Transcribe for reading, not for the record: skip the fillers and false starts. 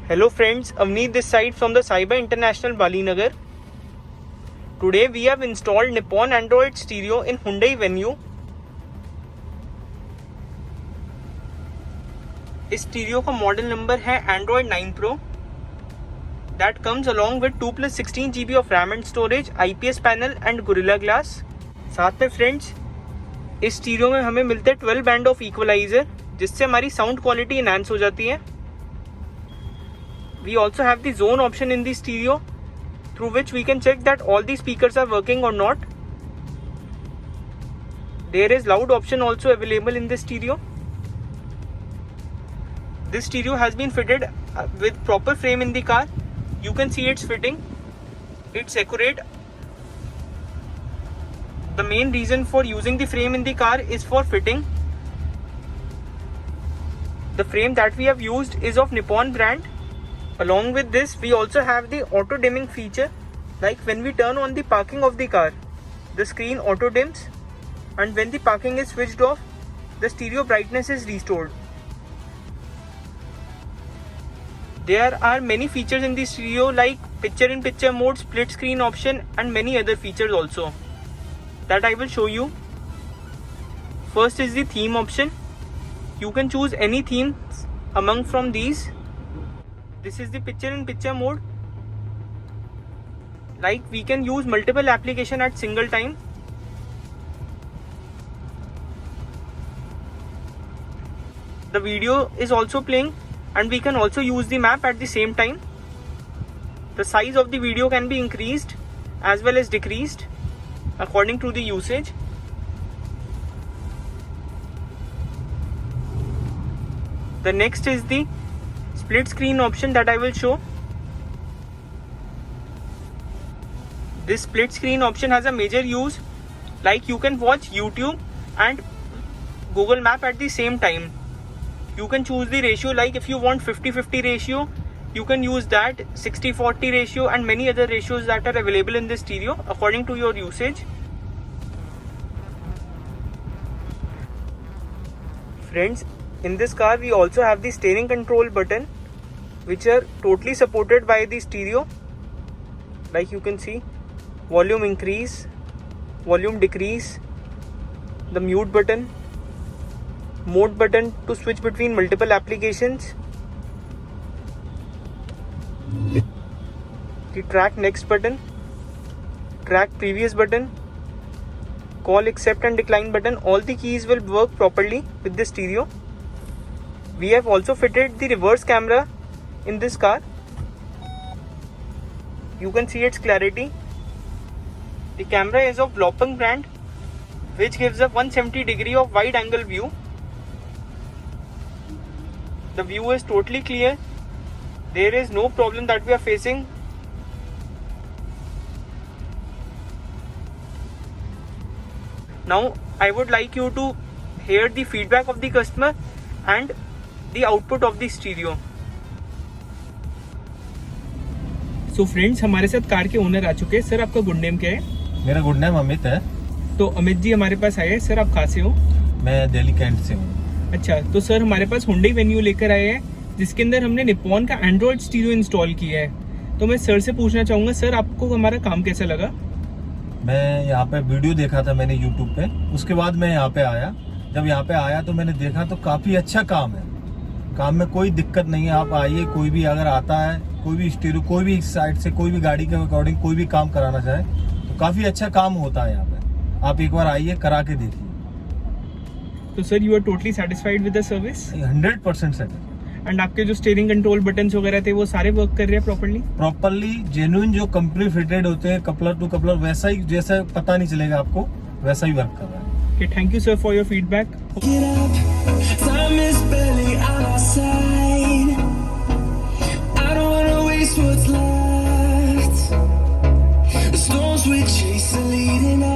Hello friends, Avneet this side from the Cyber International Bali Nagar. Today we have installed Nippon Android Stereo in Hyundai Venue. इस stereo का model number है Android 9 Pro. That comes along with 2 plus 16 GB of RAM and storage, IPS panel and Gorilla Glass. साथ में friends इस stereo में हमें मिलते हैं 12 बैंड ऑफ इक्वलाइजर, जिससे हमारी साउंड क्वालिटी एनहांस हो जाती है. We also have the zone option in the stereo, through which we can check that all the speakers are working or not. There is loud option also available in the stereo. This stereo has been fitted with proper frame in the car. You can see its fitting. It's accurate. The main reason for using the frame in the car is for fitting. The frame that we have used is of Nippon brand. Along with this, we also have the auto dimming feature. Like when we turn on the parking of the car, the screen auto dims, and when the parking is switched off, the stereo brightness is restored. There are many features in the stereo like picture-in-picture mode, split screen option, and many other features also that I will show you. First is the theme option. You can choose any themes among from these. This is the picture-in-picture mode. Like we can use multiple applications at single time. The video is also playing and we can also use the map at the same time. The size of the video can be increased as well as decreased according to the usage. The next is the split screen option that I will show. This split screen option has a major use, like you can watch YouTube and Google Map at the same time. You can choose the ratio, like if you want 50-50 ratio, you can use that, 60-40 ratio, and many other ratios that are available in this stereo according to your usage. Friends, in this car we also have the steering control button, which are totally supported by the stereo. Like you can see, volume increase, volume decrease, the mute button, mode button to switch between multiple applications, the track next button, track previous button, call accept and decline button. All the keys will work properly with the stereo. We have also fitted the reverse camera in this car. You can see its clarity. The camera is of Lopeng brand, which gives a 170-degree of wide angle view. The view is totally clear. There is no problem that we are facing. Now I would like you to hear the feedback of the customer and the output of the stereo. So friends, हमारे साथ car के owner आ चुके हैं. Sir, आपका good name क्या है? मेरा good name Amit है. तो अमित जी हमारे पास आए हैं. सर, आप कहाँ से हो? मैं दिल्ली कैंट से हूँ. अच्छा, तो सर हमारे पास Hyundai Venue लेकर आए हैं, जिसके अंदर हमने निप्पॉन का एंड्रॉइड स्टीरियो इंस्टॉल किया है. तो मैं सर से पूछना चाहूँगा, सर आपको हमारा काम कैसा लगा? मैं यहाँ पे वीडियो देखा था मैंने यूट्यूब पे, उसके बाद मैं यहाँ पे आया. जब यहाँ पे आया तो मैंने देखा तो काफ़ी अच्छा काम है. काम में कोई दिक्कत नहीं है. आप आइए, कोई भी अगर आता है, कोई भी स्टीरियो, कोई भी साइड से, कोई भी गाड़ी के अकॉर्डिंग कोई भी काम कराना चाहे तो काफ़ी अच्छा काम होता है यहाँ पे. आप एक बार आइए, करा के देखिए. तो sir, you are totally satisfied with the service? 100% satisfied. And आपके जो स्टीयरिंग कंट्रोल बटन्स वगैरह थे वो सारे वर्क कर रहे हैं प्रॉपरली जेन्युइन जो कंपनी फिटेड होते हैं कपलर टू कपलर, वैसा ही, जैसा पता नहीं चलेगा आपको, वैसा ही वर्क कर रहा है. Okay, thank you sir for your feedback. Time is barely on our side. I don't wanna waste what's left. The storms we chase are leading us.